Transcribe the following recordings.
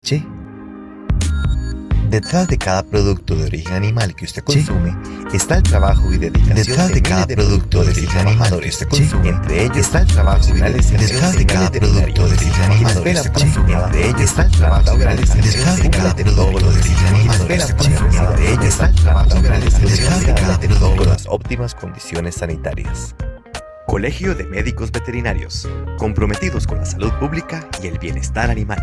Che, detrás de cada producto de origen animal que usted consume está el trabajo y dedicación Detrás de cada producto de origen animal que usted consume, entre ellos está el trabajo y dedicación detrás de cada producto de origen animal que usted consume, entre ellos está el trabajo detrás de cada producto de origen animal que usted consume, entre ellos está el trabajo detrás de cada producto con las óptimas condiciones sanitarias. Colegio de Médicos Veterinarios, comprometidos con la salud pública y el bienestar animal.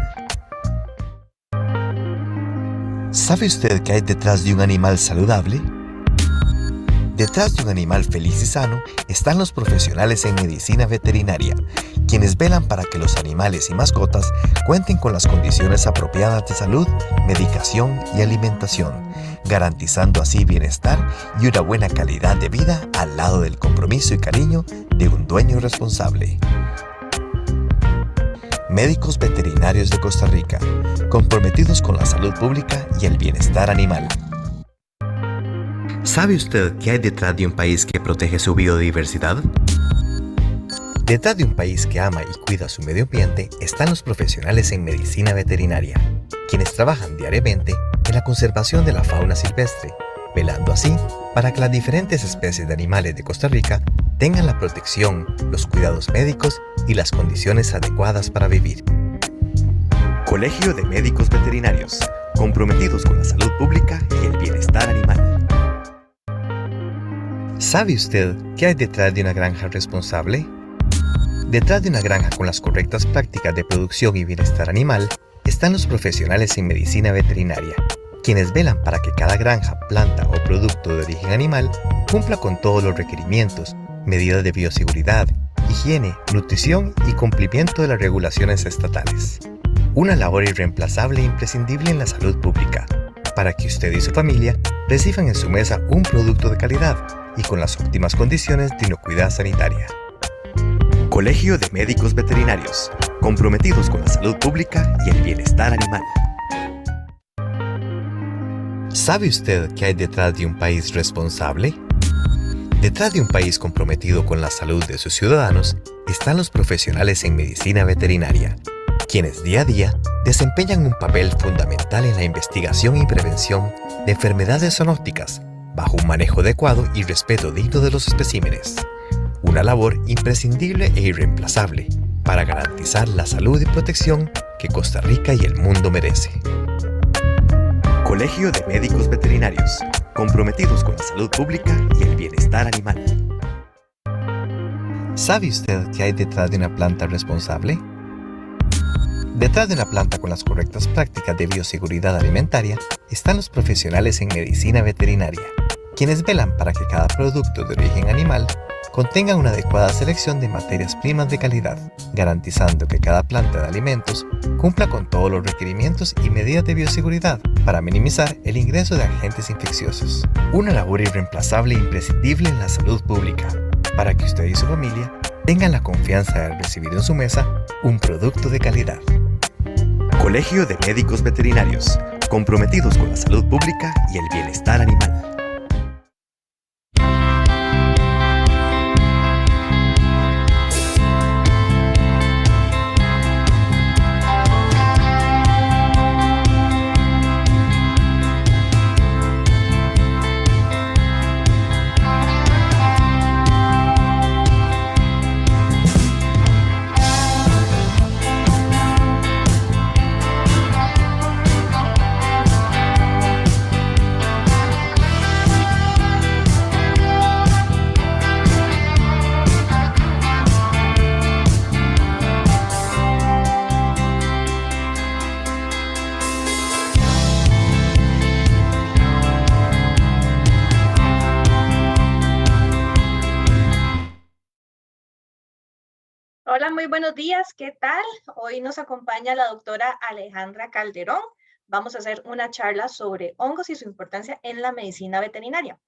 ¿Sabe usted qué hay detrás de un animal saludable? Detrás de un animal feliz y sano están los profesionales en medicina veterinaria, quienes velan para que los animales y mascotas cuenten con las condiciones apropiadas de salud, medicación y alimentación, garantizando así bienestar y una buena calidad de vida al lado del compromiso y cariño de un dueño responsable. Médicos Veterinarios de Costa Rica, comprometidos con la salud pública y el bienestar animal. ¿Sabe usted qué hay detrás de un país que protege su biodiversidad? Detrás de un país que ama y cuida su medio ambiente están los profesionales en medicina veterinaria, quienes trabajan diariamente en la conservación de la fauna silvestre, velando así para que las diferentes especies de animales de Costa Rica tengan la protección, los cuidados médicos y las condiciones adecuadas para vivir. Colegio de Médicos Veterinarios, comprometidos con la salud pública y el bienestar animal. ¿Sabe usted qué hay detrás de una granja responsable? Detrás de una granja con las correctas prácticas de producción y bienestar animal están los profesionales en medicina veterinaria, quienes velan para que cada granja, planta o producto de origen animal cumpla con todos los requerimientos, medidas de bioseguridad, higiene, nutrición y cumplimiento de las regulaciones estatales. Una labor irreemplazable e imprescindible en la salud pública, para que usted y su familia reciban en su mesa un producto de calidad y con las óptimas condiciones de inocuidad sanitaria. Colegio de Médicos Veterinarios, comprometidos con la salud pública y el bienestar animal. ¿Sabe usted qué hay detrás de un país responsable? Detrás de un país comprometido con la salud de sus ciudadanos están los profesionales en medicina veterinaria, quienes día a día desempeñan un papel fundamental en la investigación y prevención de enfermedades zoonóticas, bajo un manejo adecuado y respeto digno de los especímenes. Una labor imprescindible e irreemplazable para garantizar la salud y protección que Costa Rica y el mundo merece. Colegio de Médicos Veterinarios, comprometidos con la salud pública y el bienestar animal. ¿Sabe usted qué hay detrás de una planta responsable? Detrás de una planta con las correctas prácticas de bioseguridad alimentaria están los profesionales en medicina veterinaria, quienes velan para que cada producto de origen animal contenga una adecuada selección de materias primas de calidad, garantizando que cada planta de alimentos cumpla con todos los requerimientos y medidas de bioseguridad para minimizar el ingreso de agentes infecciosos. Una labor irreemplazable e imprescindible en la salud pública, para que usted y su familia tengan la confianza de recibir en su mesa un producto de calidad. Colegio de Médicos Veterinarios, comprometidos con la salud pública y el bienestar animal. Hola, muy buenos días, ¿qué tal? Hoy nos acompaña la doctora Alejandra Calderón. Vamos a hacer una charla sobre hongos y su importancia en la medicina veterinaria.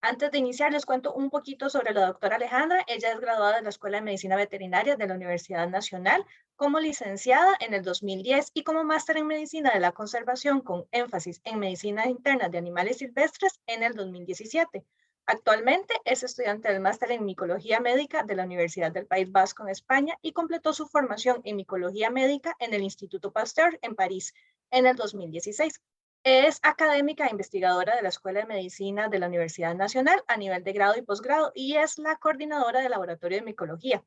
Antes de iniciar, les cuento un poquito sobre la doctora Alejandra. Ella es graduada de la Escuela de Medicina Veterinaria de la Universidad Nacional como licenciada en el 2010 y como máster en Medicina de la Conservación con énfasis en Medicina Interna de Animales Silvestres en el 2017. Actualmente es estudiante del máster en Micología Médica de la Universidad del País Vasco en España y completó su formación en Micología Médica en el Instituto Pasteur en París en el 2016. Es académica e investigadora de la Escuela de Medicina de la Universidad Nacional a nivel de grado y posgrado y es la coordinadora del Laboratorio de Micología.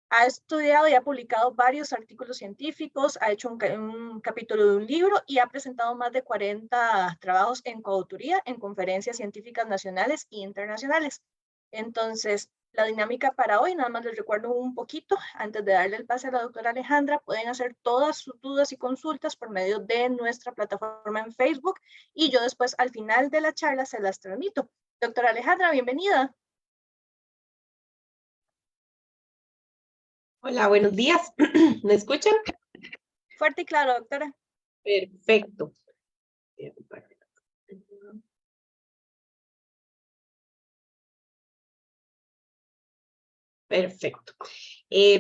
Ha estudiado y ha publicado varios artículos científicos, ha hecho un capítulo de un libro y ha presentado más de 40 trabajos en coautoría en conferencias científicas nacionales e internacionales. Entonces, la dinámica para hoy, nada más les recuerdo un poquito, antes de darle el pase a la doctora Alejandra, pueden hacer todas sus dudas y consultas por medio de nuestra plataforma en Facebook y yo después al final de la charla se las transmito. Doctora Alejandra, bienvenida. Hola, buenos días. ¿Me escuchan? Fuerte y claro, doctora. Perfecto. Perfecto.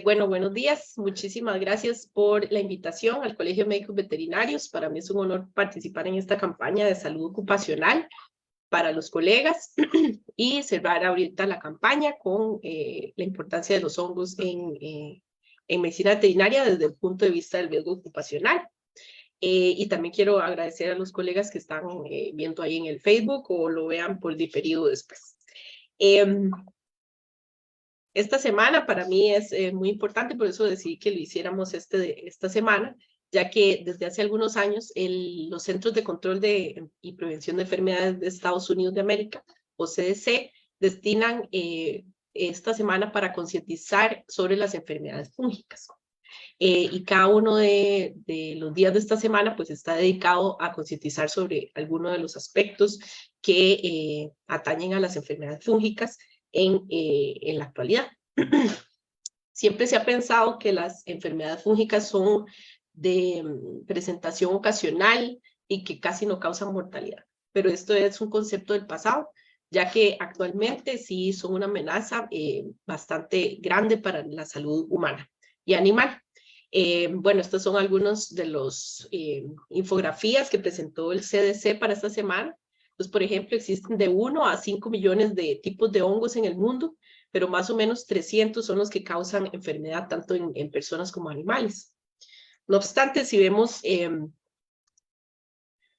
Bueno, buenos días. Muchísimas gracias por la invitación al Colegio de Médicos Veterinarios. Para mí es un honor participar en esta campaña de salud ocupacional para los colegas y cerrar ahorita la campaña con la importancia de los hongos en medicina veterinaria desde el punto de vista del riesgo ocupacional. Y también quiero agradecer a los colegas que están viendo ahí en el Facebook o lo vean por diferido después. Esta semana para mí es muy importante, por eso decidí que lo hiciéramos esta semana, ya que desde hace algunos años los Centros de Control y Prevención de Enfermedades de Estados Unidos de América, o CDC, destinan esta semana para concientizar sobre las enfermedades fúngicas. Y cada uno de los días de esta semana pues está dedicado a concientizar sobre algunos de los aspectos que atañen a las enfermedades fúngicas en la actualidad. Siempre se ha pensado que las enfermedades fúngicas son de presentación ocasional y que casi no causan mortalidad, pero esto es un concepto del pasado, ya que actualmente sí son una amenaza bastante grande para la salud humana y animal. Bueno, estos son algunos de los infografías que presentó el CDC para esta semana. Pues, por ejemplo, existen de 1 a 5 millones de tipos de hongos en el mundo, pero más o menos 300 son los que causan enfermedad tanto en personas como animales. No obstante, si vemos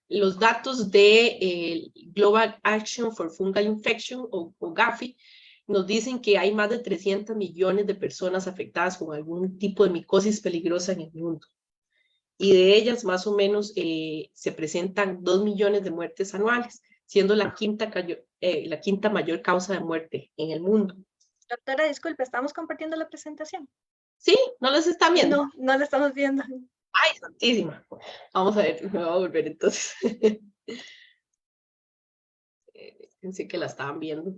los datos de Global Action for Fungal Infection o Gavi, nos dicen que hay más de 300 millones de personas afectadas con algún tipo de micosis peligrosa en el mundo. Y de ellas, más o menos, se presentan 2 millones de muertes anuales, siendo la quinta mayor causa de muerte en el mundo. Doctora, disculpe, ¿estamos compartiendo la presentación? ¿Sí? ¿No los están viendo? No, no la estamos viendo. ¡Ay, santísima! Vamos a ver, me voy a volver entonces. Pensé que la estaban viendo.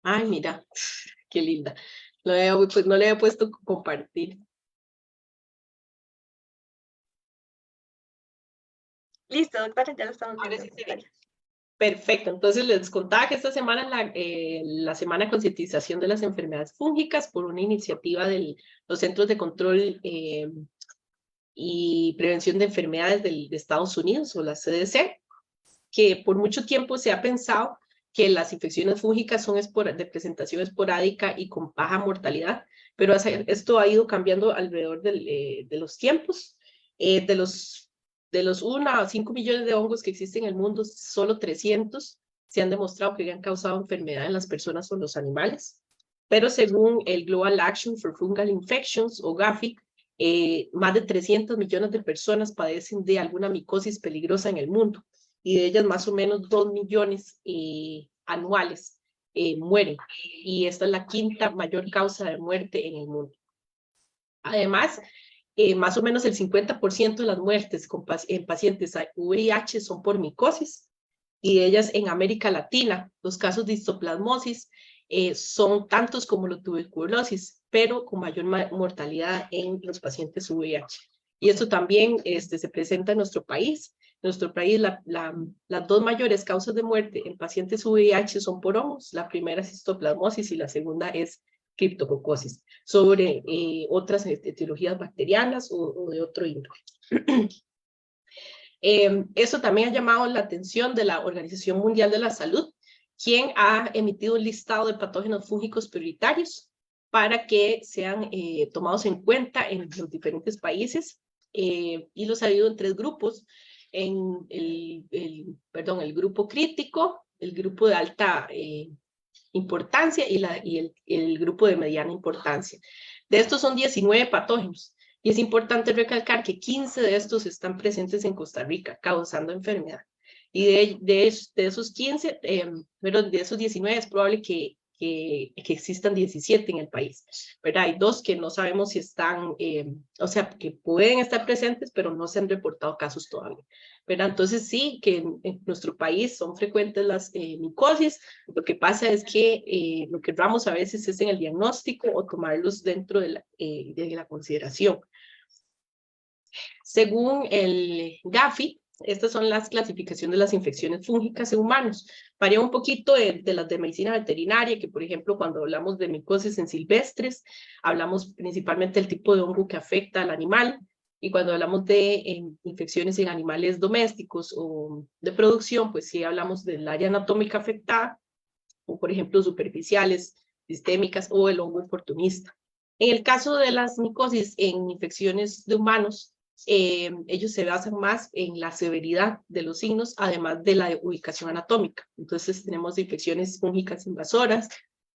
Ay, mira, qué linda. No le había puesto compartir. Listo, doctora, ya lo estamos viendo. Ahora sí se ve. Perfecto, entonces les contaba que esta semana la semana de concientización de las enfermedades fúngicas por una iniciativa de los Centros de Control y Prevención de Enfermedades de Estados Unidos o la CDC, que por mucho tiempo se ha pensado que las infecciones fúngicas son de presentación esporádica y con baja mortalidad, pero esto ha ido cambiando alrededor de los tiempos. De los 1 a 5 millones de hongos que existen en el mundo, solo 300 se han demostrado que han causado enfermedad en las personas o los animales. Pero según el Global Action for Fungal Infections, o Gavi, más de 300 millones de personas padecen de alguna micosis peligrosa en el mundo. Y de ellas más o menos 2 millones anuales mueren. Y esta es la quinta mayor causa de muerte en el mundo. Además, más o menos el 50% de las muertes en pacientes VIH son por micosis, y de ellas en América Latina, los casos de histoplasmosis son tantos como la tuberculosis, pero con mayor mortalidad en los pacientes VIH. Y esto también se presenta en nuestro país. En nuestro país, las dos mayores causas de muerte en pacientes VIH son por hongos. La primera es histoplasmosis y la segunda es criptococosis, sobre otras etiologías bacterianas o de otro índole. Eso también ha llamado la atención de la Organización Mundial de la Salud, quien ha emitido un listado de patógenos fúngicos prioritarios para que sean tomados en cuenta en los diferentes países. y los ha dividido en 3 grupos, en el grupo crítico, el grupo de alta importancia y el grupo de mediana importancia. De estos son 19 patógenos. Y es importante recalcar que 15 de estos están presentes en Costa Rica, causando enfermedad. Y de esos 15, pero de esos 19 es probable que existan 17 en el país, ¿verdad? Hay 2 que no sabemos si están, o sea, que pueden estar presentes, pero no se han reportado casos todavía, ¿verdad? Entonces sí, que en nuestro país son frecuentes las micosis. Lo que pasa es que lo que erramos a veces es en el diagnóstico o tomarlos dentro de la consideración. Según el Gafi, estas son las clasificaciones de las infecciones fúngicas en humanos. Varía un poquito de las de medicina veterinaria, que por ejemplo cuando hablamos de micosis en silvestres, hablamos principalmente del tipo de hongo que afecta al animal, y cuando hablamos de infecciones en animales domésticos o de producción, pues sí hablamos del área anatómica afectada, o por ejemplo superficiales, sistémicas o el hongo oportunista. En el caso de las micosis en infecciones de humanos, ellos se basan más en la severidad de los signos, además de la ubicación anatómica. Entonces tenemos infecciones fúngicas invasoras,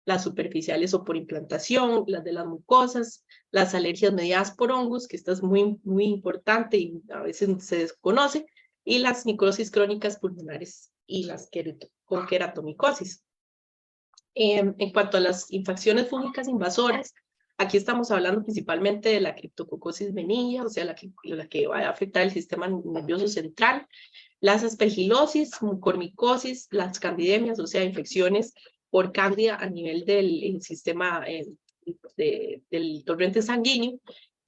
las superficiales o por implantación, las de las mucosas, las alergias mediadas por hongos, que esta es muy, muy importante y a veces se desconoce, y las necrosis crónicas pulmonares y las con queratomicosis. En cuanto a las infecciones fúngicas invasoras, aquí estamos hablando principalmente de la Cryptococcus meningea, o sea, la que va a afectar el sistema nervioso central, las aspergilosis, mucormicosis, las candidemias, o sea, infecciones por cándida a nivel del sistema del torrente sanguíneo,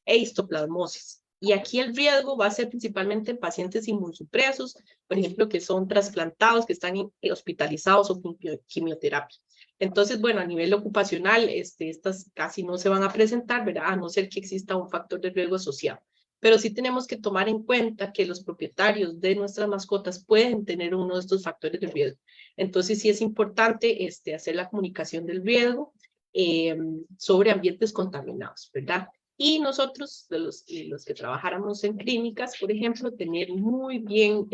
e histoplasmosis. Y aquí el riesgo va a ser principalmente en pacientes inmunosupresos, por ejemplo, que son trasplantados, que están hospitalizados o con quimioterapia. Entonces, bueno, a nivel ocupacional, estas casi no se van a presentar, ¿verdad? A no ser que exista un factor de riesgo asociado. Pero sí tenemos que tomar en cuenta que los propietarios de nuestras mascotas pueden tener uno de estos factores de riesgo. Entonces, sí es importante hacer la comunicación del riesgo sobre ambientes contaminados, ¿verdad? Y nosotros, los que trabajáramos en clínicas, por ejemplo, tener muy bien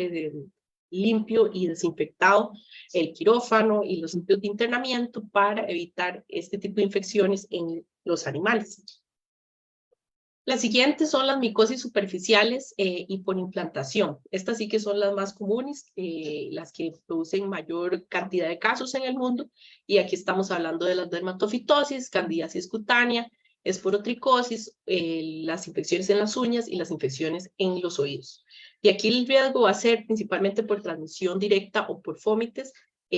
limpio y desinfectado el quirófano y los sitios de internamiento para evitar este tipo de infecciones en los animales. Las siguientes son las micosis superficiales y por implantación. Estas sí que son las más comunes, las que producen mayor cantidad de casos en el mundo. Y aquí estamos hablando de las dermatofitosis, candidiasis cutánea, esporotricosis, las infecciones en las uñas y las infecciones en los oídos. Y aquí el riesgo va a ser principalmente por transmisión directa o por fómites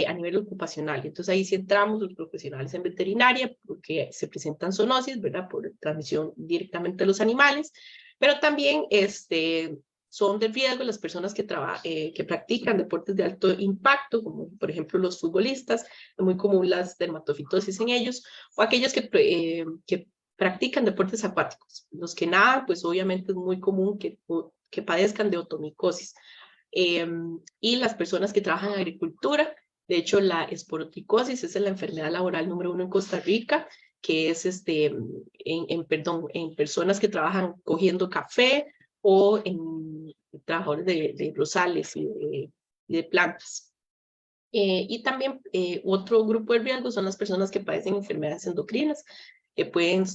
a nivel ocupacional. Entonces ahí sí entramos los profesionales en veterinaria porque se presentan zoonosis, ¿verdad? Por transmisión directamente de los animales, pero también son de riesgo las personas que practican deportes de alto impacto, como por ejemplo los futbolistas, es muy común las dermatofitosis en ellos, o aquellos que practican deportes acuáticos. Los que nadan, pues obviamente es muy común que padezcan de otomicosis. Y las personas que trabajan en agricultura, de hecho la esporotricosis es la enfermedad laboral número 1 en Costa Rica, que es en personas que trabajan cogiendo café o en trabajadores de rosales y de plantas. Y también otro grupo de riesgo son las personas que padecen enfermedades endocrinas, que pueden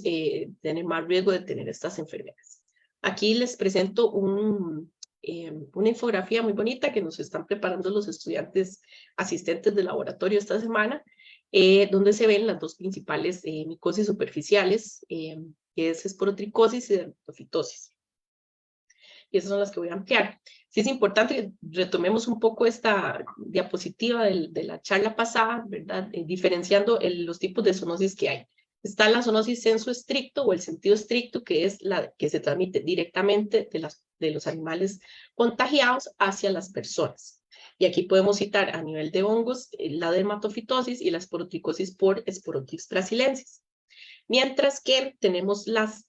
tener más riesgo de tener estas enfermedades. Aquí les presento una infografía muy bonita que nos están preparando los estudiantes asistentes de laboratorio esta semana, donde se ven las 2 principales micosis superficiales, que es esporotricosis y dermatofitosis. Y esas son las que voy a ampliar. Sí es importante que retomemos un poco esta diapositiva de la charla pasada, ¿verdad? Diferenciando los tipos de zoonosis que hay. Está la zoonosis sensu estricto o el sentido estricto, que es la que se transmite directamente de los animales contagiados hacia las personas. Y aquí podemos citar a nivel de hongos la dermatofitosis y la esporotricosis por Sporotrix brasilensis. Mientras que tenemos las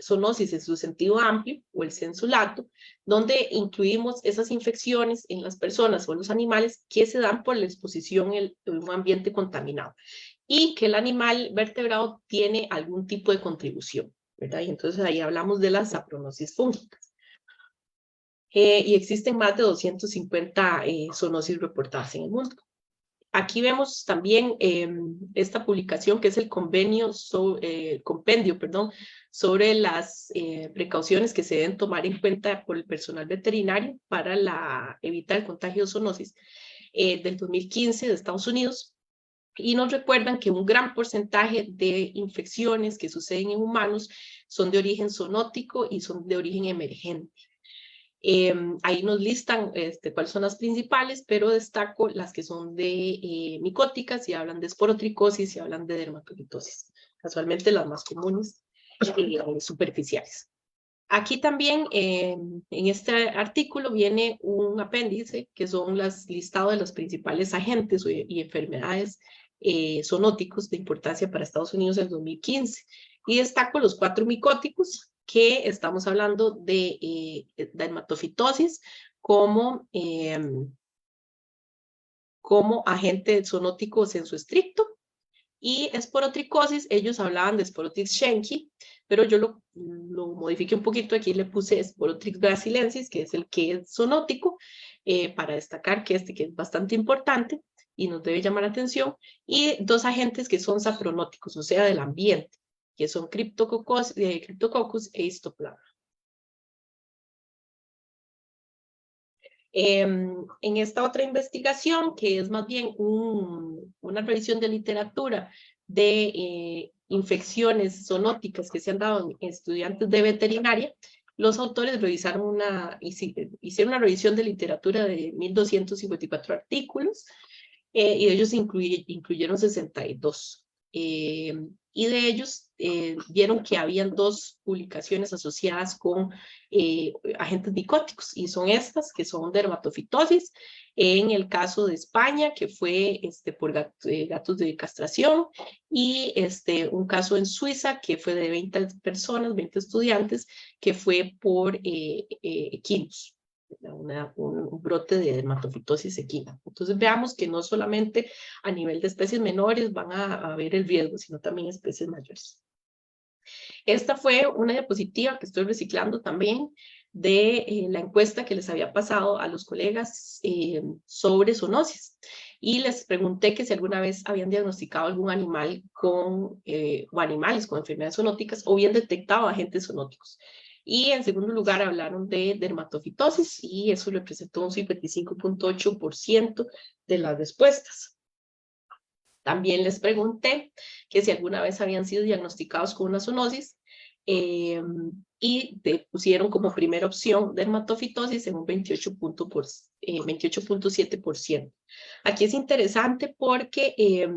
zoonosis en su sentido amplio, o el sensu lato, donde incluimos esas infecciones en las personas o en los animales que se dan por la exposición en un ambiente contaminado y que el animal vertebrado tiene algún tipo de contribución, ¿verdad? Y entonces ahí hablamos de las sapronosis fúngicas. y existen más de 250 zoonosis reportadas en el mundo. Aquí vemos también esta publicación que es el compendio sobre las precauciones que se deben tomar en cuenta por el personal veterinario para evitar el contagio de zoonosis del 2015 de Estados Unidos. Y nos recuerdan que un gran porcentaje de infecciones que suceden en humanos son de origen zoonótico y son de origen emergente. Ahí nos listan cuáles son las principales, pero destaco las que son de micóticas y hablan de esporotricosis y hablan de dermatofitosis. Casualmente las más comunes superficiales. Aquí también en este artículo viene un apéndice que son listados de los principales agentes y enfermedades zoonóticos de importancia para Estados Unidos en el 2015. Y destaco los 4 micóticos que estamos hablando de dermatofitosis como agente zoonótico sensu estricto. Y esporotricosis, ellos hablaban de Sporotrix schenki, pero yo lo modifiqué un poquito, aquí le puse Sporotrix brasilensis, que es el que es zoonótico, para destacar que que es bastante importante y nos debe llamar la atención, y 2 agentes que son sapronóticos, o sea, del ambiente, que son Cryptococcus e Histoplasma. En esta otra investigación, que es más bien una revisión de literatura de infecciones zoonóticas que se han dado en estudiantes de veterinaria, los autores hicieron una revisión de literatura de 1.254 artículos y ellos incluyeron 62. Y de ellos vieron que habían 2 publicaciones asociadas con agentes micóticos, y son estas, que son dermatofitosis, en el caso de España, que fue por gatos de castración, y un caso en Suiza, que fue de 20 personas, 20 estudiantes, que fue por equinos. Un brote de dermatofitosis equina. Entonces veamos que no solamente a nivel de especies menores van a ver el riesgo, sino también especies mayores. Esta fue una diapositiva que estoy reciclando también de la encuesta que les había pasado a los colegas sobre zoonosis. Y les pregunté que si alguna vez habían diagnosticado algún animal o animales con enfermedades zoonóticas o bien detectado agentes zoonóticos. Y en segundo lugar hablaron de dermatofitosis y eso representó un 55.8% de las respuestas. También les pregunté que si alguna vez habían sido diagnosticados con una zoonosis y pusieron como primera opción dermatofitosis en un 28.7%. Aquí es interesante porque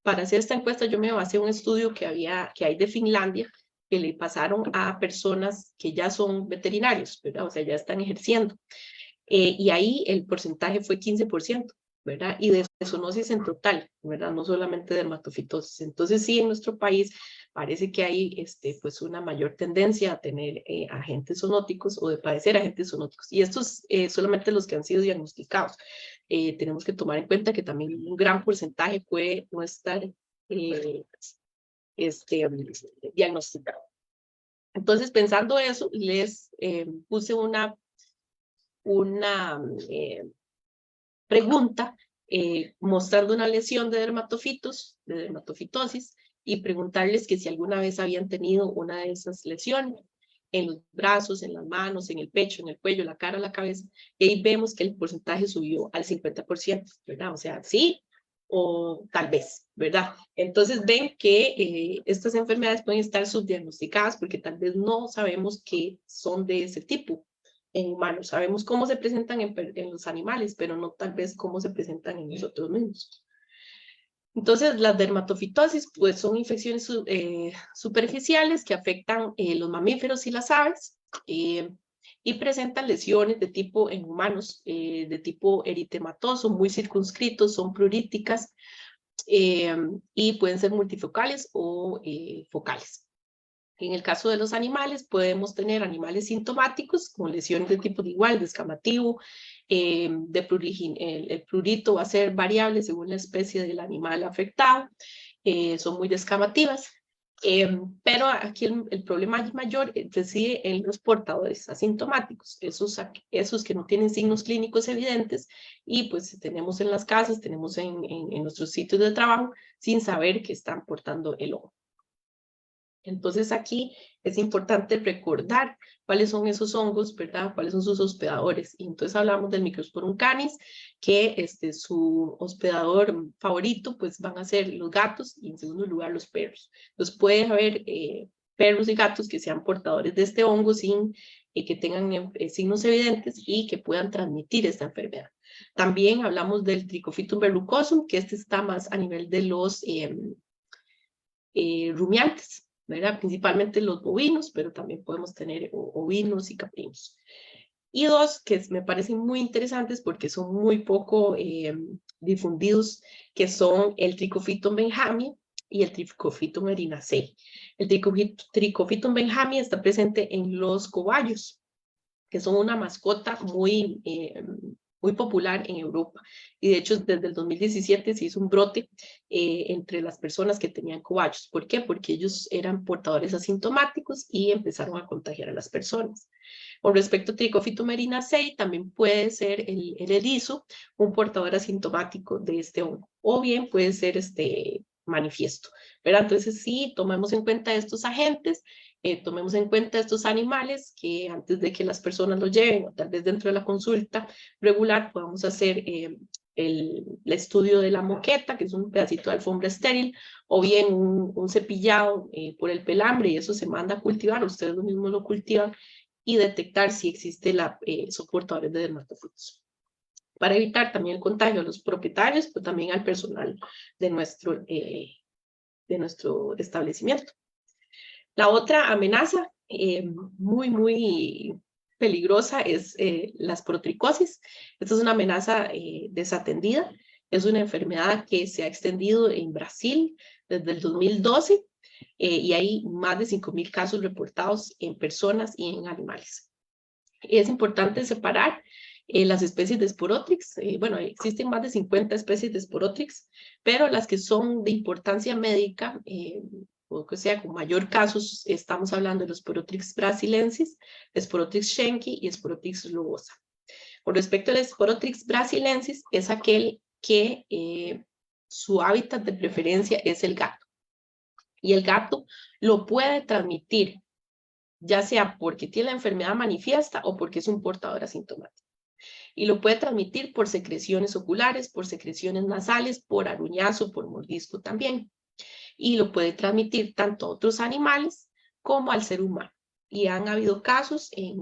para hacer esta encuesta yo me basé en un estudio que hay de Finlandia, que le pasaron a personas que ya son veterinarios, ¿verdad? O sea, ya están ejerciendo. Y ahí el porcentaje fue 15%, ¿verdad? Y de zoonosis en total, ¿verdad? No solamente dermatofitosis. Entonces, sí, en nuestro país parece que hay pues una mayor tendencia a tener agentes zoonóticos o de padecer agentes zoonóticos. Y estos solamente los que han sido diagnosticados. Tenemos que tomar en cuenta que también un gran porcentaje puede no estar diagnosticado. Entonces, pensando eso, les puse una pregunta mostrando una lesión de dermatofitosis, y preguntarles que si alguna vez habían tenido una de esas lesiones en los brazos, en las manos, en el pecho, en el cuello, la cara, la cabeza, y ahí vemos que el porcentaje subió al 50%, ¿verdad? O sea, sí o tal vez, ¿verdad? Entonces ven que estas enfermedades pueden estar subdiagnosticadas porque tal vez no sabemos que son de ese tipo en humanos. Sabemos cómo se presentan en los animales, pero no tal vez cómo se presentan en nosotros mismos. Entonces, las dermatofitosis pues, son infecciones superficiales que afectan los mamíferos y las aves y presentan lesiones de tipo en humanos, de tipo eritematoso, muy circunscritos, son pluríticas y pueden ser multifocales o focales. En el caso de los animales, podemos tener animales sintomáticos con lesiones de tipo igual, descamativo, el prurito va a ser variable según la especie del animal afectado, son muy descamativas. Pero aquí el problema mayor reside en los portadores asintomáticos, esos que no tienen signos clínicos evidentes y pues tenemos en las casas, tenemos en nuestros sitios de trabajo sin saber que están portando el hongo. Entonces aquí es importante recordar cuáles son esos hongos, ¿verdad? Cuáles son sus hospedadores. Y entonces hablamos del Microsporum canis, que su hospedador favorito pues van a ser los gatos y en segundo lugar los perros. Entonces puede haber perros y gatos que sean portadores de este hongo sin que tengan signos evidentes y que puedan transmitir esta enfermedad. También hablamos del Trichophytum verrucosum, que está más a nivel de los rumiantes, ¿verdad? Principalmente los bovinos, pero también podemos tener ovinos y caprinos. Y dos que me parecen muy interesantes porque son muy poco difundidos, que son el Trichophytum benjamii y el Trichophytum erinacei. El Trichophytum benjamii está presente en los cobayos, que son una mascota muy popular en Europa. Y de hecho, desde el 2017 se hizo un brote entre las personas que tenían cobayos. ¿Por qué? Porque ellos eran portadores asintomáticos y empezaron a contagiar a las personas. Con respecto a Trichophytum erinacei, también puede ser el erizo un portador asintomático de este hongo. O bien puede ser manifiesto, ¿verdad? Entonces sí, tomemos en cuenta estos agentes, tomemos en cuenta estos animales que antes de que las personas los lleven o tal vez dentro de la consulta regular podamos hacer el estudio de la moqueta, que es un pedacito de alfombra estéril, o bien un cepillado por el pelambre y eso se manda a cultivar, ustedes lo mismo lo cultivan y detectar si existe soportadores de dermatofrutos. Para evitar también el contagio a los propietarios, pero también al personal de nuestro establecimiento. La otra amenaza muy peligrosa es la esporotricosis. Esta es una amenaza desatendida. Es una enfermedad que se ha extendido en Brasil desde el 2012 y hay más de 5,000 casos reportados en personas y en animales. Es importante separar las especies de Sporotrix. Bueno, existen más de 50 especies de Sporotrix, pero las que son de importancia médica, o que sea con mayor casos, estamos hablando de los Sporotrix brasilensis, Sporotrix schenki y Sporotrix globosa. Con respecto al Sporotrix brasilensis, es aquel que su hábitat de preferencia es el gato. Y el gato lo puede transmitir, ya sea porque tiene la enfermedad manifiesta o porque es un portador asintomático. Y lo puede transmitir por secreciones oculares, por secreciones nasales, por aruñazo, por mordisco también. Y lo puede transmitir tanto a otros animales como al ser humano. Y han habido casos en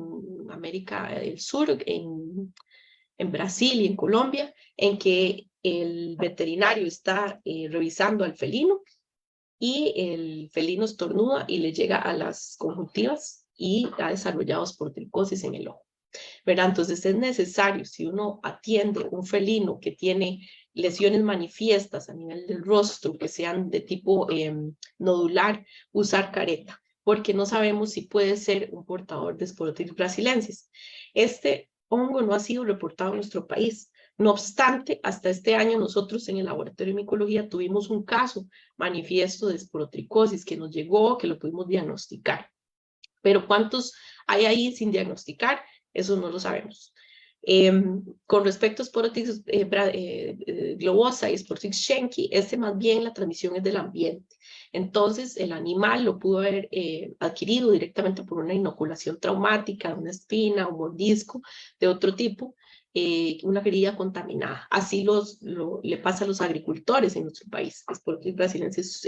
América del Sur, en Brasil y en Colombia, en que el veterinario está revisando al felino y el felino estornuda y le llega a las conjuntivas y ha desarrollado esporotricosis en el ojo, ¿verdad? Entonces es necesario, si uno atiende un felino que tiene lesiones manifiestas a nivel del rostro, que sean de tipo nodular, usar careta, porque no sabemos si puede ser un portador de Sporotrix brasilensis. Este hongo no ha sido reportado en nuestro país. No obstante, hasta este año nosotros en el laboratorio de micología tuvimos un caso manifiesto de esporotricosis que nos llegó, que lo pudimos diagnosticar. Pero ¿cuántos hay ahí sin diagnosticar? Eso no lo sabemos. Con respecto a Sporotrix globosa y Sporotrix schenki, más bien la transmisión es del ambiente. Entonces, el animal lo pudo haber adquirido directamente por una inoculación traumática, una espina, un mordisco de otro tipo, una herida contaminada. Así le pasa a los agricultores en nuestro país. Sporotrix brasilensis,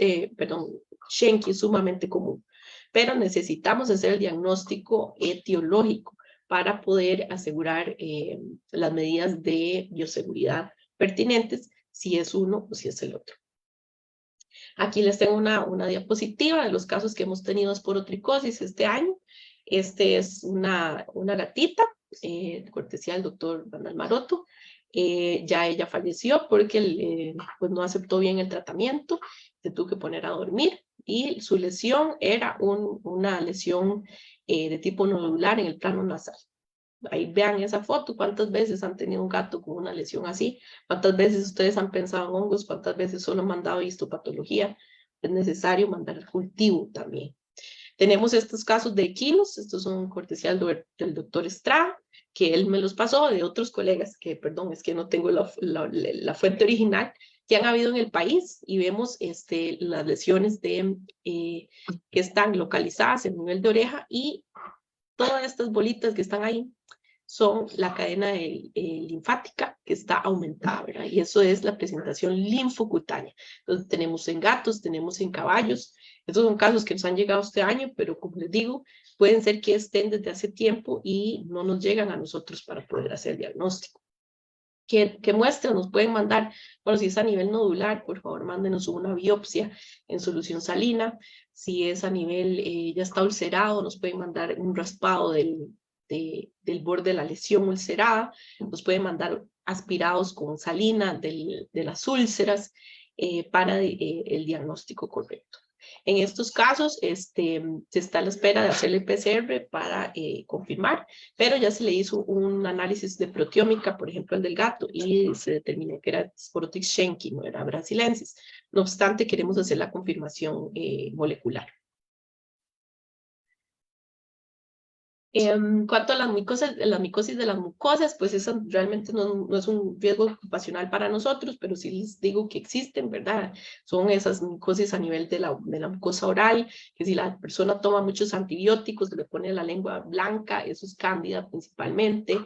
schenki es sumamente común. Pero necesitamos hacer el diagnóstico etiológico para poder asegurar las medidas de bioseguridad pertinentes, si es uno o si es el otro. Aquí les tengo una diapositiva de los casos que hemos tenido de esporotricosis este año. Es una gatita, cortesía del doctor Randall Maroto. Ya ella falleció porque pues no aceptó bien el tratamiento, se tuvo que poner a dormir y su lesión era una lesión de tipo nodular en el plano nasal. Ahí vean esa foto, cuántas veces han tenido un gato con una lesión así, cuántas veces ustedes han pensado en hongos, cuántas veces solo han mandado histopatología es necesario mandar al cultivo también. Tenemos estos casos de equinos, estos son cortesía del doctor Estrada, que él me los pasó de otros colegas, que perdón, es que no tengo la fuente original, que han habido en el país, y vemos las lesiones que están localizadas en nivel de oreja, y todas estas bolitas que están ahí son la cadena linfática que está aumentada, ¿verdad? Y eso es la presentación linfocutánea. Entonces tenemos en gatos, tenemos en caballos. Estos son casos que nos han llegado este año, pero como les digo, pueden ser que estén desde hace tiempo y no nos llegan a nosotros para poder hacer diagnóstico. ¿Qué muestras nos pueden mandar? Bueno, si es a nivel nodular, por favor, mándenos una biopsia en solución salina. Si es a nivel, ya está ulcerado, nos pueden mandar un raspado del borde de la lesión ulcerada. Nos pueden mandar aspirados con salina de las úlceras para el diagnóstico correcto. En estos casos, se está a la espera de hacerle el PCR para confirmar, pero ya se le hizo un análisis de proteómica, por ejemplo, el del gato, y se determinó que era Sporotrix schenki, no era brasilensis. No obstante, queremos hacer la confirmación molecular. En cuanto a las micosis de las mucosas, pues eso realmente no es un riesgo ocupacional para nosotros, pero sí les digo que existen, ¿verdad? Son esas micosis a nivel de la mucosa oral, que si la persona toma muchos antibióticos, le pone la lengua blanca, eso es cándida principalmente.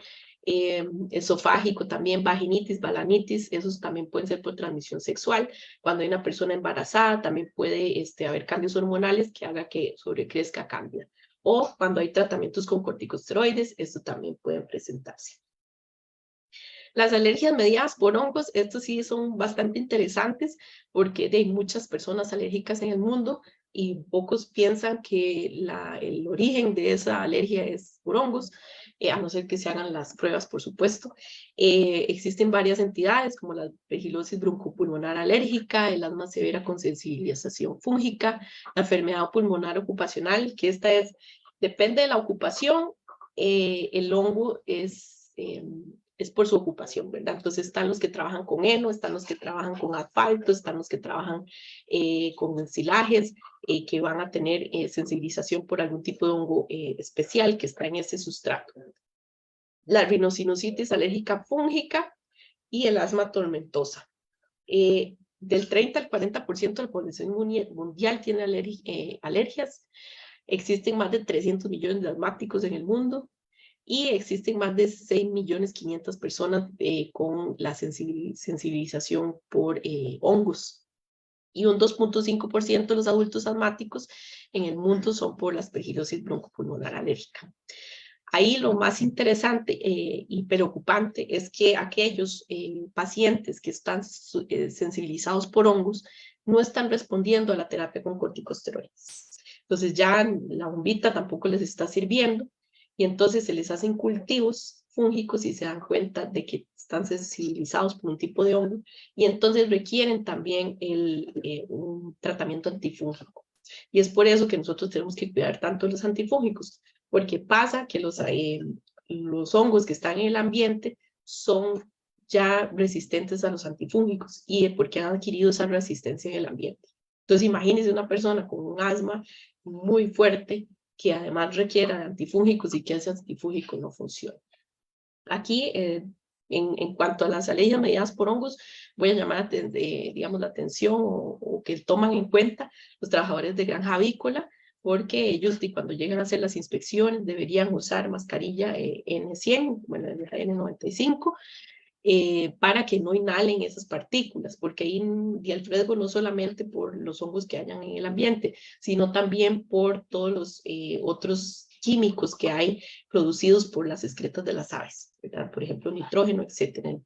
Esofágico también, vaginitis, balanitis, esos también pueden ser por transmisión sexual. Cuando hay una persona embarazada, también puede haber cambios hormonales que haga que sobrecrezca cándida. O cuando hay tratamientos con corticosteroides, esto también puede presentarse. Las alergias mediadas por hongos, estos sí son bastante interesantes porque hay muchas personas alérgicas en el mundo y pocos piensan que el origen de esa alergia es por hongos, a no ser que se hagan las pruebas, por supuesto. Existen varias entidades como la aspergilosis broncopulmonar alérgica, el asma severa con sensibilización fúngica, la enfermedad pulmonar ocupacional, que esta depende de la ocupación, el hongo es por su ocupación, ¿verdad? Entonces están los que trabajan con heno, están los que trabajan con asfalto, están los que trabajan con ensilajes, que van a tener sensibilización por algún tipo de hongo especial que está en ese sustrato. La rinosinusitis alérgica fúngica y el asma tormentosa. Del 30 al 40% de la población mundial tiene alergias. Existen más de 300 millones de asmáticos en el mundo y existen más de 6.500.000 personas con la sensibilización por hongos. Y un 2.5% de los adultos asmáticos en el mundo son por la aspergilosis broncopulmonar alérgica. Ahí lo más interesante y preocupante es que aquellos pacientes que están sensibilizados por hongos no están respondiendo a la terapia con corticosteroides. Entonces ya la bombita tampoco les está sirviendo y entonces se les hacen cultivos fúngicos y se dan cuenta de que están sensibilizados por un tipo de hongo y entonces requieren también un tratamiento antifúngico. Y es por eso que nosotros tenemos que cuidar tanto los antifúngicos, porque pasa que los hongos que están en el ambiente son ya resistentes a los antifúngicos y porque han adquirido esa resistencia en el ambiente. Entonces imagínense una persona con un asma muy fuerte que además requiera de antifúngicos y que ese antifúngico no funciona. Aquí, en cuanto a las alergias mediadas por hongos, voy a llamar digamos, la atención o que toman en cuenta los trabajadores de granja avícola, porque ellos cuando llegan a hacer las inspecciones deberían usar mascarilla N100, bueno, N95, para que no inhalen esas partículas, porque ahí el riesgo no solamente por los hongos que hayan en el ambiente, sino también por todos los otros químicos que hay producidos por las excretas de las aves, ¿verdad? Por ejemplo, nitrógeno, etc.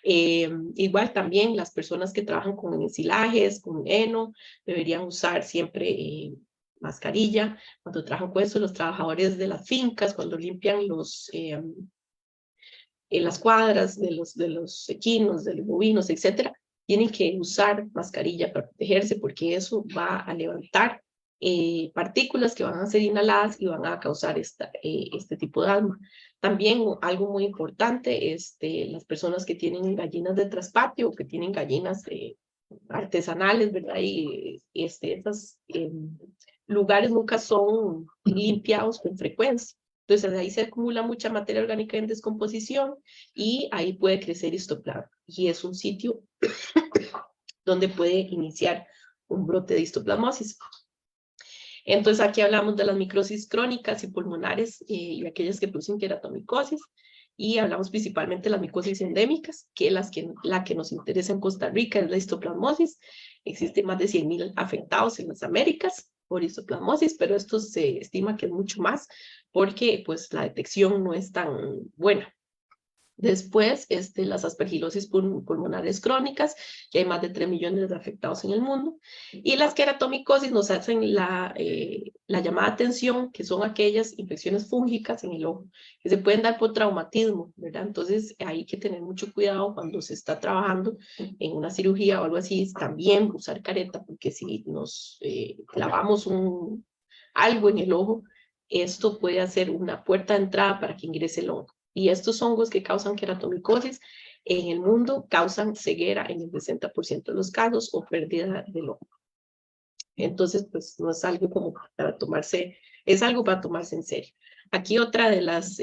Igual también las personas que trabajan con ensilajes, con heno, deberían usar siempre mascarilla. Cuando trabajan con eso, los trabajadores de las fincas, cuando limpian en las cuadras de los equinos, de los bovinos, etcétera, tienen que usar mascarilla para protegerse porque eso va a levantar partículas que van a ser inhaladas y van a causar este tipo de asma. También algo muy importante, las personas que tienen gallinas de traspatio o que tienen gallinas artesanales, ¿verdad? Y estos lugares nunca son limpiados con frecuencia. Entonces ahí se acumula mucha materia orgánica en descomposición y ahí puede crecer histoplasma. Y es un sitio donde puede iniciar un brote de histoplasmosis. Entonces aquí hablamos de las microsis crónicas y pulmonares y aquellas que producen queratomicosis. Y hablamos principalmente de las micosis endémicas, que la que nos interesa en Costa Rica es la histoplasmosis. Existen más de 100,000 afectados en las Américas por histoplasmosis, pero esto se estima que es mucho más porque pues, la detección no es tan buena. Después, las aspergilosis pulmonares crónicas, que hay más de 3 millones de afectados en el mundo. Y las queratomicosis nos hacen la llamada atención, que son aquellas infecciones fúngicas en el ojo, que se pueden dar por traumatismo, ¿verdad? Entonces, hay que tener mucho cuidado cuando se está trabajando en una cirugía o algo así, también usar careta, porque si nos clavamos algo en el ojo, esto puede hacer una puerta de entrada para que ingrese el hongo. Y estos hongos que causan queratomicosis en el mundo causan ceguera en el 60% de los casos o pérdida del ojo. Entonces, pues no es algo como para tomarse, es algo para tomarse en serio. Aquí otra de las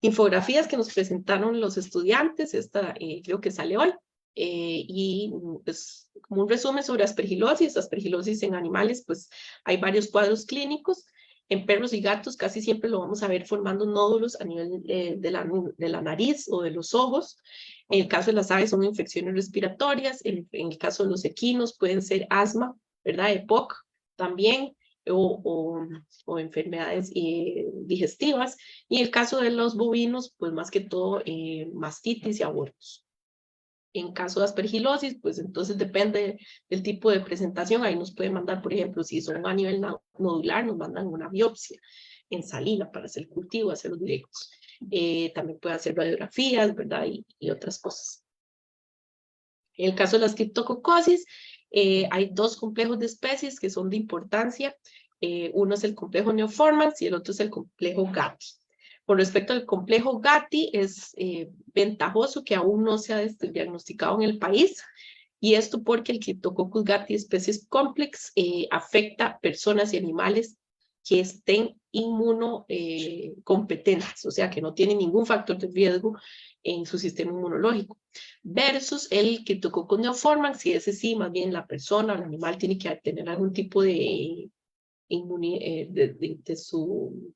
infografías que nos presentaron los estudiantes, esta creo que sale hoy, y pues como un resumen sobre aspergilosis en animales, pues hay varios cuadros clínicos. En perros y gatos casi siempre lo vamos a ver formando nódulos a nivel de la nariz o de los ojos. En el caso de las aves son infecciones respiratorias. En el caso de los equinos pueden ser asma, ¿verdad? EPOC también, o enfermedades digestivas. Y en el caso de los bovinos, pues más que todo mastitis y abortos. En caso de aspergilosis, pues entonces depende del tipo de presentación. Ahí nos pueden mandar, por ejemplo, si son a nivel nodular, nos mandan una biopsia en salina para hacer el cultivo, hacer los directos. También puede hacer radiografías, ¿verdad? Y otras cosas. En el caso de la streptococosis, hay dos complejos de especies que son de importancia. Uno es el complejo neoformans y el otro es el complejo Gatti. Con respecto al complejo Gatti, es ventajoso que aún no se ha diagnosticado en el país, y esto porque el Cryptococcus Gatti Species Complex afecta personas y animales que estén inmunocompetentes, o sea, que no tienen ningún factor de riesgo en su sistema inmunológico, versus el Cryptococcus neoformans, si ese sí, más bien la persona o el animal tiene que tener algún tipo de su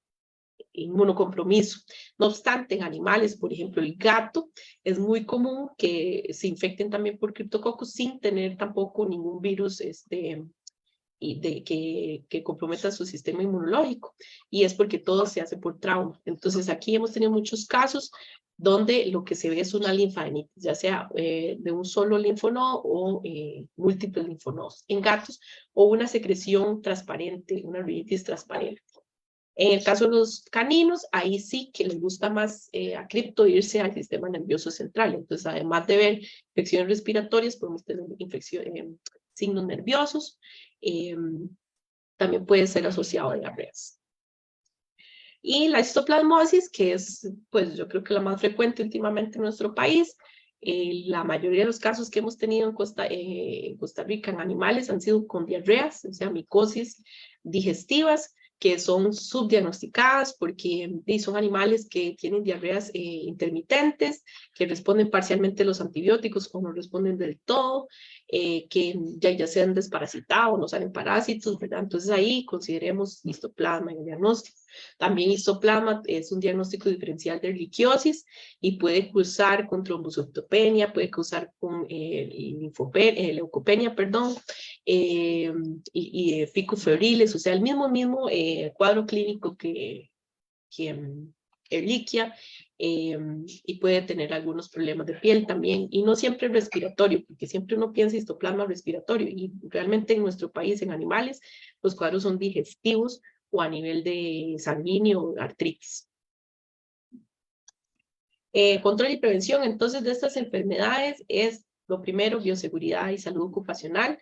inmunocompromiso. No obstante, en animales, por ejemplo, el gato, es muy común que se infecten también por Cryptococcus sin tener tampoco ningún virus que comprometa su sistema inmunológico. Y es porque todo se hace por trauma. Entonces, aquí hemos tenido muchos casos donde lo que se ve es una linfadenitis, ya sea de un solo linfonodo o múltiples linfonodos en gatos, o una secreción transparente, una rinitis transparente. En el caso de los caninos, ahí sí que les gusta más a cripto irse al sistema nervioso central. Entonces, además de ver infecciones respiratorias, podemos tener signos nerviosos. También puede ser asociado a diarreas. Y la histoplasmosis, que es, pues, yo creo que la más frecuente últimamente en nuestro país. La mayoría de los casos que hemos tenido en Costa Rica en animales han sido con diarreas, o sea, micosis digestivas, que son subdiagnosticadas porque son animales que tienen diarreas intermitentes, que responden parcialmente a los antibióticos o no responden del todo, que ya se han desparasitado, no salen parásitos, ¿verdad? Entonces ahí consideremos histoplasma en el diagnóstico. También histoplasma es un diagnóstico diferencial de erliquiosis y puede cursar con trombocytopenia, puede cursar con leucopenia, perdón, y picos febriles, o sea, el mismo cuadro clínico que Ehrlichia, y puede tener algunos problemas de piel también, y no siempre respiratorio, porque siempre uno piensa histoplasma respiratorio, y realmente en nuestro país, en animales, los cuadros son digestivos o a nivel de sanguíneo, artritis. Control y prevención, entonces, de estas enfermedades es, lo primero, bioseguridad y salud ocupacional.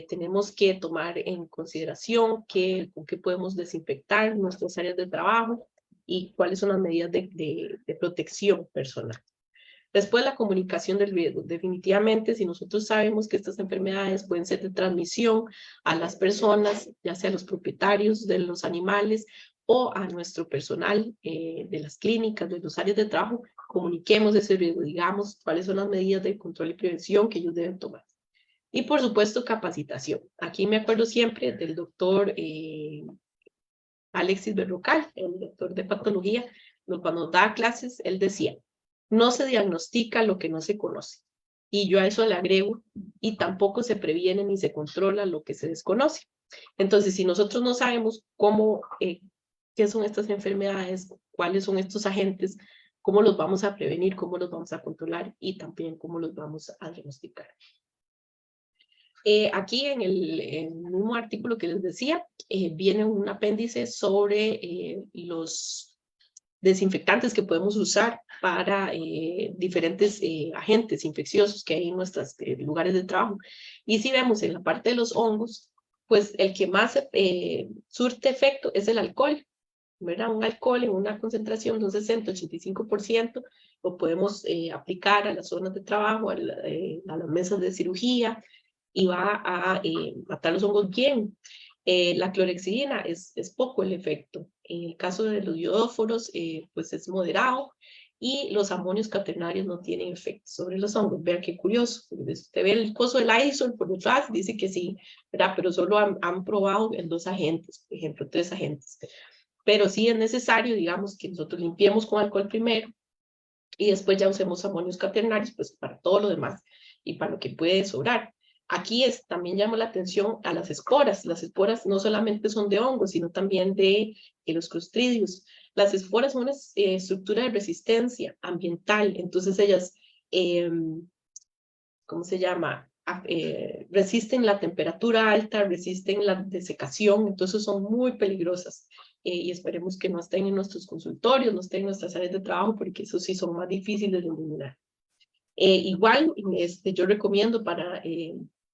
Tenemos que tomar en consideración con qué podemos desinfectar nuestras áreas de trabajo y cuáles son las medidas de protección personal. Después, la comunicación del riesgo. Definitivamente, si nosotros sabemos que estas enfermedades pueden ser de transmisión a las personas, ya sea a los propietarios de los animales o a nuestro personal de las clínicas, de los áreas de trabajo, comuniquemos ese riesgo, digamos cuáles son las medidas de control y prevención que ellos deben tomar. Y por supuesto, capacitación. Aquí me acuerdo siempre del doctor Alexis Berrocal, el doctor de patología, cuando daba clases, él decía, no se diagnostica lo que no se conoce. Y yo a eso le agrego, y tampoco se previene ni se controla lo que se desconoce. Entonces, si nosotros no sabemos cómo, qué son estas enfermedades, cuáles son estos agentes, cómo los vamos a prevenir, cómo los vamos a controlar y también cómo los vamos a diagnosticar. Aquí en el mismo artículo que les decía, viene un apéndice sobre los desinfectantes que podemos usar para diferentes agentes infecciosos que hay en nuestros lugares de trabajo. Y si vemos en la parte de los hongos, pues el que más surte efecto es el alcohol, ¿verdad? Un alcohol en una concentración de un 60-85% lo podemos aplicar a las zonas de trabajo, a las mesas de cirugía, y va a matar los hongos bien. La clorhexidina es poco el efecto. En el caso de los iodóforos, pues es moderado, y los amonios cuaternarios no tienen efecto sobre los hongos. Vean qué curioso. Usted ve el coso del Lysol por detrás, dice que sí, ¿verdad? Pero solo han probado en 2 agentes, por ejemplo, 3 agentes. Pero sí es necesario, digamos, que nosotros limpiemos con alcohol primero y después ya usemos amonios cuaternarios, pues para todo lo demás y para lo que puede sobrar. Aquí también llama la atención a las esporas. Las esporas no solamente son de hongos, sino también de los clostridios. Las esporas son una estructura de resistencia ambiental, entonces ellas, ¿cómo se llama? Resisten la temperatura alta, resisten la desecación, entonces son muy peligrosas. Y esperemos que no estén en nuestros consultorios, no estén en nuestras áreas de trabajo, porque eso sí son más difíciles de eliminar. Igual, yo recomiendo para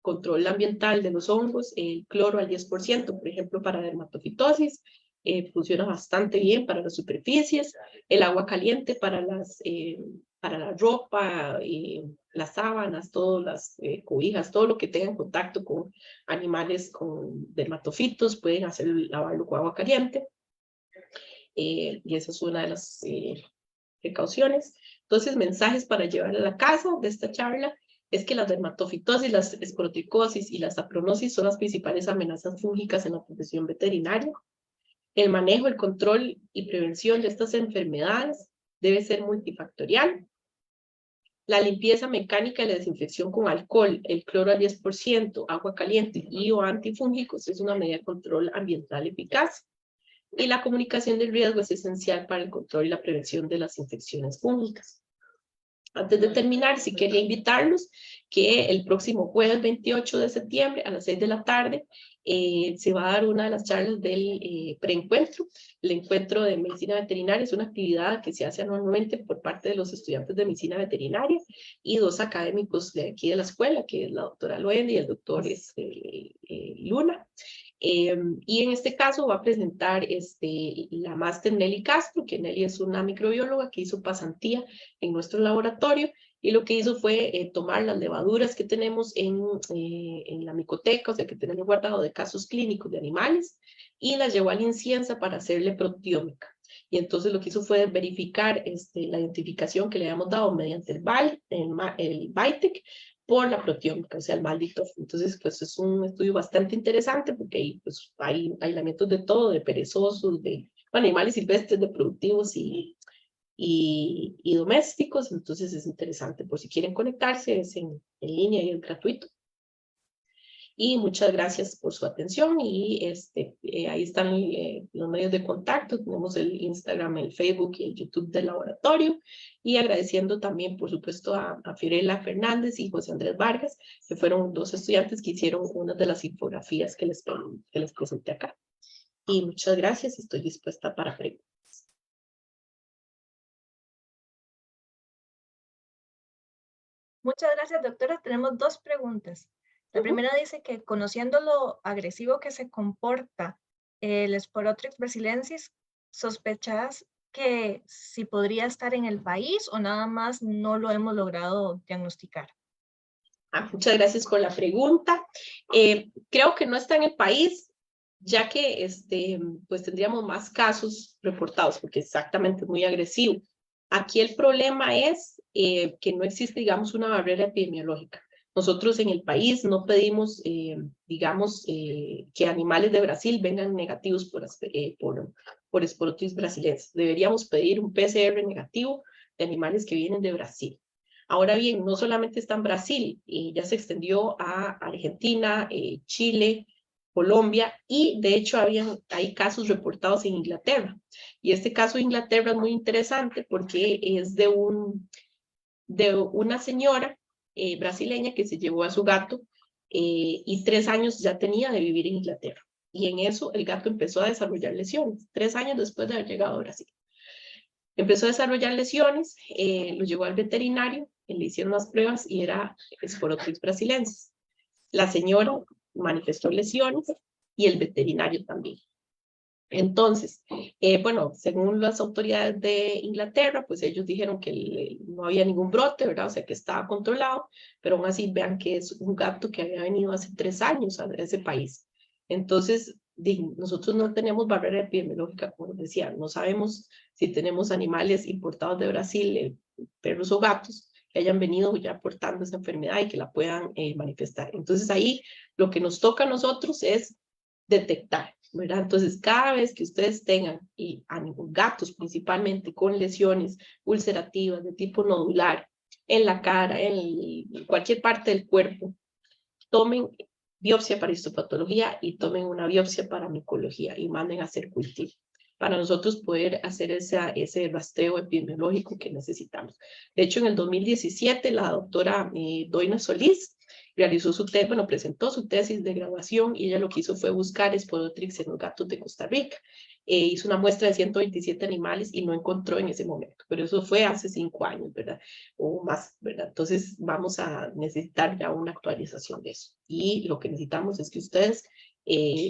control ambiental de los hongos, el cloro al 10%, por ejemplo, para dermatofitosis, funciona bastante bien para las superficies, el agua caliente para la ropa, las sábanas, todas las cobijas, todo lo que tenga en contacto con animales con dermatofitos, pueden lavarlo con agua caliente, y esa es una de las precauciones. Entonces, mensajes para llevar a la casa de esta charla es que la dermatofitosis, las esporotricosis y la sapronosis son las principales amenazas fúngicas en la profesión veterinaria. El manejo, el control y prevención de estas enfermedades debe ser multifactorial. La limpieza mecánica y la desinfección con alcohol, el cloro al 10%, agua caliente y o antifúngicos es una medida de control ambiental eficaz. Y la comunicación del riesgo es esencial para el control y la prevención de las infecciones fúngicas. Antes de terminar, sí quería invitarlos que el próximo jueves 28 de septiembre a las 6 de la tarde se va a dar una de las charlas del preencuentro. El encuentro de medicina veterinaria es una actividad que se hace anualmente por parte de los estudiantes de medicina veterinaria y 2 académicos de aquí de la escuela, que es la doctora Loende y el doctor Luna. Y en este caso va a presentar la máster Nelly Castro, que Nelly es una microbióloga que hizo pasantía en nuestro laboratorio, y lo que hizo fue tomar las levaduras que tenemos en la micoteca, o sea que tenemos guardado de casos clínicos de animales, y las llevó a la Inciensa para hacerle proteómica. Y entonces lo que hizo fue verificar la identificación que le habíamos dado mediante el BITEC, por la proteómica, o sea, el maldito. Entonces, pues es un estudio bastante interesante porque ahí pues, hay aislamientos de todo, de perezosos, de animales silvestres, de productivos y domésticos. Entonces es interesante, por si quieren conectarse, es en línea y es gratuito. Y muchas gracias por su atención y ahí están los medios de contacto. Tenemos el Instagram, el Facebook y el YouTube del laboratorio. Y agradeciendo también, por supuesto, a Fiorella Fernández y José Andrés Vargas, que fueron 2 estudiantes que hicieron una de las infografías que les presenté acá. Y muchas gracias, estoy dispuesta para preguntas. Muchas gracias, doctora. Tenemos 2 preguntas. La primera dice que conociendo lo agresivo que se comporta el Sporotrix brasilensis, ¿sospechas que si podría estar en el país o nada más no lo hemos logrado diagnosticar? Muchas gracias por la pregunta. Creo que no está en el país, ya que pues tendríamos más casos reportados, porque exactamente es muy agresivo. Aquí el problema es que no existe, digamos, una barrera epidemiológica. Nosotros en el país no pedimos, digamos, que animales de Brasil vengan negativos por Esporotrix brasilensis. Deberíamos pedir un PCR negativo de animales que vienen de Brasil. Ahora bien, no solamente está en Brasil, ya se extendió a Argentina, Chile, Colombia, y de hecho hay casos reportados en Inglaterra. Y este caso de Inglaterra es muy interesante porque es de una señora brasileña que se llevó a su gato y 3 años ya tenía de vivir en Inglaterra. Y en eso el gato empezó a desarrollar lesiones, 3 años después de haber llegado a Brasil. Empezó a desarrollar lesiones, lo llevó al veterinario, le hicieron las pruebas y era Esporotrix brasilensis. La señora manifestó lesiones y el veterinario también. Entonces, bueno, según las autoridades de Inglaterra, pues ellos dijeron que no había ningún brote, ¿verdad? O sea, que estaba controlado, pero aún así vean que es un gato que había venido hace 3 años a ese país. Entonces, nosotros no tenemos barrera epidemiológica, como les decía, no sabemos si tenemos animales importados de Brasil, perros o gatos, que hayan venido ya portando esa enfermedad y que la puedan manifestar. Entonces, ahí lo que nos toca a nosotros es detectar, ¿verdad? Entonces, cada vez que ustedes tengan, y gatos principalmente con lesiones ulcerativas de tipo nodular, en la cara, en cualquier parte del cuerpo, tomen biopsia para histopatología y tomen una biopsia para micología y manden a hacer cultivo para nosotros poder hacer ese rastreo epidemiológico que necesitamos. De hecho, en el 2017, la doctora Doina Solís realizó presentó su tesis de graduación y ella lo que hizo fue buscar Esporotrix en los gatos de Costa Rica. Hizo una muestra de 127 animales y no encontró en ese momento, pero eso fue hace 5 años, ¿verdad? O más, ¿verdad? Entonces vamos a necesitar ya una actualización de eso. Y lo que necesitamos es que ustedes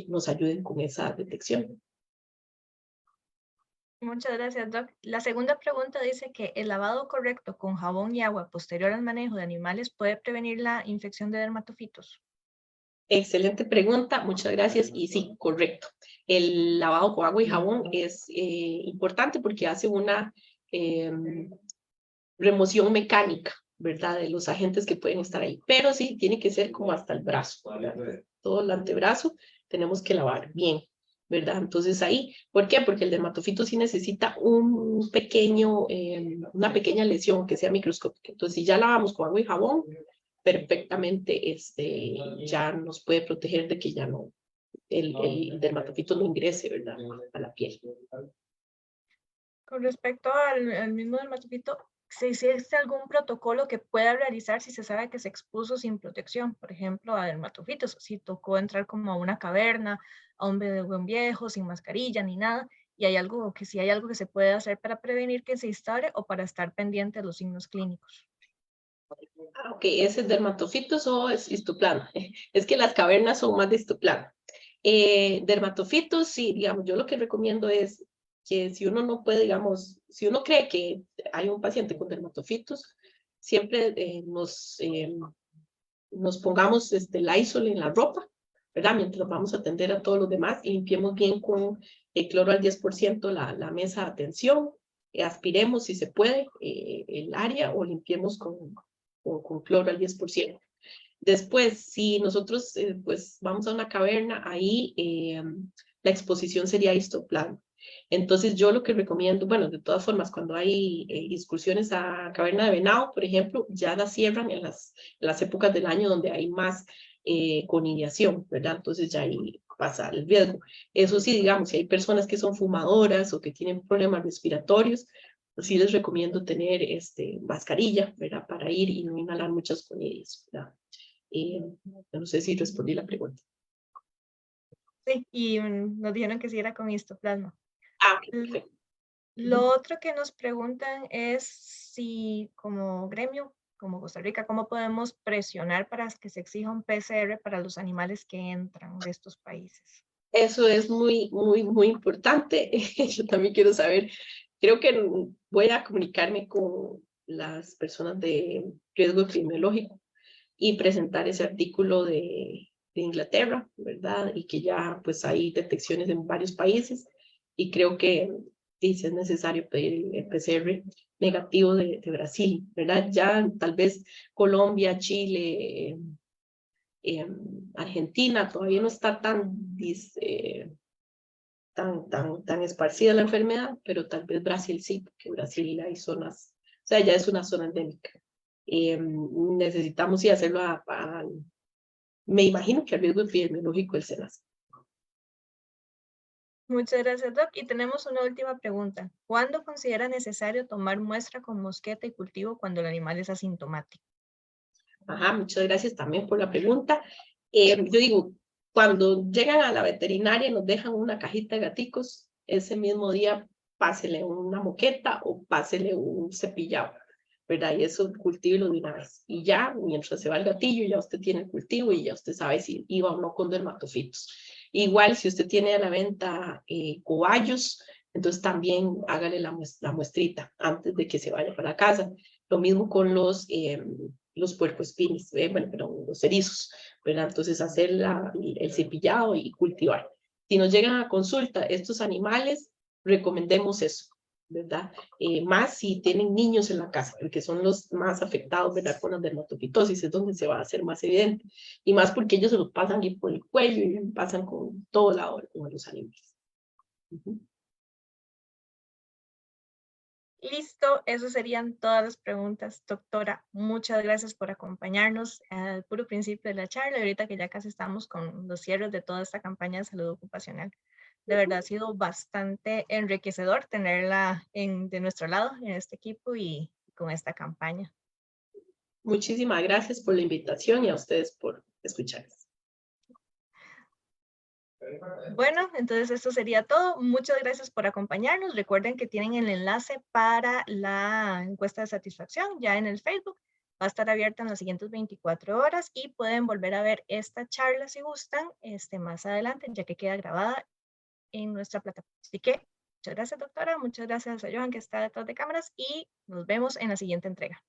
nos ayuden con esa detección. Muchas gracias, Doc. La segunda pregunta dice que el lavado correcto con jabón y agua posterior al manejo de animales puede prevenir la infección de dermatofitos. Excelente pregunta, muchas gracias. Y sí, correcto. El lavado con agua y jabón es importante porque hace una remoción mecánica, ¿verdad? De los agentes que pueden estar ahí. Pero sí, tiene que ser como hasta el brazo, ¿verdad? Todo el antebrazo tenemos que lavar bien, ¿verdad? Entonces ahí, ¿por qué? Porque el dermatofito sí necesita una pequeña lesión que sea microscópica. Entonces, si ya lavamos con agua y jabón, perfectamente ya nos puede proteger de que ya no, el dermatofito no ingrese, ¿verdad? A la piel. Con respecto al mismo dermatofito, ¿si existe algún protocolo que pueda realizar si se sabe que se expuso sin protección? Por ejemplo, a dermatofitos, si tocó entrar como a una caverna, a un buen viejo, sin mascarilla ni nada, y si hay algo que se puede hacer para prevenir que se instaure o para estar pendiente de los signos clínicos. Ok, ¿ese es dermatofitos o es histoplano? Es que las cavernas son más de histoplano. Dermatofitos, sí, digamos, yo lo que recomiendo es que si uno no puede, digamos, si uno cree que hay un paciente con dermatofitos, siempre nos pongamos Lysol en la ropa, ¿verdad? Mientras vamos a atender a todos los demás y limpiemos bien con cloro al 10% la mesa de atención, aspiremos si se puede el área o limpiemos con cloro al 10%. Después, si nosotros pues vamos a una caverna, ahí la exposición sería histoplano. Entonces yo lo que recomiendo, bueno, de todas formas, cuando hay excursiones a caverna de venado, por ejemplo, ya la cierran en las épocas del año donde hay más conidiación, ¿verdad? Entonces ya ahí pasa el riesgo. Eso sí, digamos, si hay personas que son fumadoras o que tienen problemas respiratorios, pues sí les recomiendo tener mascarilla, ¿verdad? Para ir y no inhalar muchas conidias, ¿verdad? No sé si respondí la pregunta. Sí, y nos dijeron que sí era con histoplasma. Ok, perfecto. Lo otro que nos preguntan es si como gremio, como Costa Rica, ¿cómo podemos presionar para que se exija un PCR para los animales que entran de estos países? Eso es muy, muy, muy importante. Yo también quiero saber creo que voy a comunicarme con las personas de riesgo epidemiológico y presentar ese artículo de Inglaterra, ¿verdad? Y que ya pues hay detecciones en varios países y creo que sí es necesario pedir el PCR negativo de Brasil, ¿verdad? Ya tal vez Colombia, Chile, Argentina todavía no está tan esparcida la enfermedad, pero tal vez Brasil sí, porque Brasil hay zonas, o sea, ya es una zona endémica. Necesitamos sí hacerlo me imagino que a riesgo epidemiológico el SENASA. Muchas gracias, Doc. Y tenemos una última pregunta. ¿Cuándo considera necesario tomar muestra con mosqueta y cultivo cuando el animal es asintomático? Ajá, muchas gracias también por la pregunta. Yo digo, cuando llegan a la veterinaria y nos dejan una cajita de gaticos, ese mismo día pásele una moqueta o pásele un cepillado, ¿verdad? Y eso cultívelo de una vez. Y ya, mientras se va el gatillo, ya usted tiene el cultivo y ya usted sabe si iba o no con dermatofitos. Igual, si usted tiene a la venta cobayos, entonces también hágale la muestrita antes de que se vaya para la casa. Lo mismo con los puercoespines, bueno, pero los erizos, ¿verdad? Entonces hacer el cepillado y cultivar. Si nos llegan a consulta estos animales, recomendemos eso, ¿verdad? Más si tienen niños en la casa, porque son los más afectados, ¿verdad? Con la dermatofitosis, es donde se va a hacer más evidente. Y más porque ellos se los pasan ahí por el cuello y pasan con todo lado con los animales. Listo, esas serían todas las preguntas. Doctora, muchas gracias por acompañarnos al puro principio de la charla, y ahorita que ya casi estamos con los cierres de toda esta campaña de salud ocupacional. De verdad ha sido bastante enriquecedor tenerla de nuestro lado en este equipo y con esta campaña. Muchísimas gracias por la invitación y a ustedes por escuchar. Bueno, entonces esto sería todo. Muchas gracias por acompañarnos. Recuerden que tienen el enlace para la encuesta de satisfacción ya en el Facebook. Va a estar abierta en las siguientes 24 horas y pueden volver a ver esta charla si gustan más adelante, ya que queda grabada en nuestra plataforma. Así que muchas gracias, doctora. Muchas gracias a Johan, que está detrás de cámaras, y nos vemos en la siguiente entrega.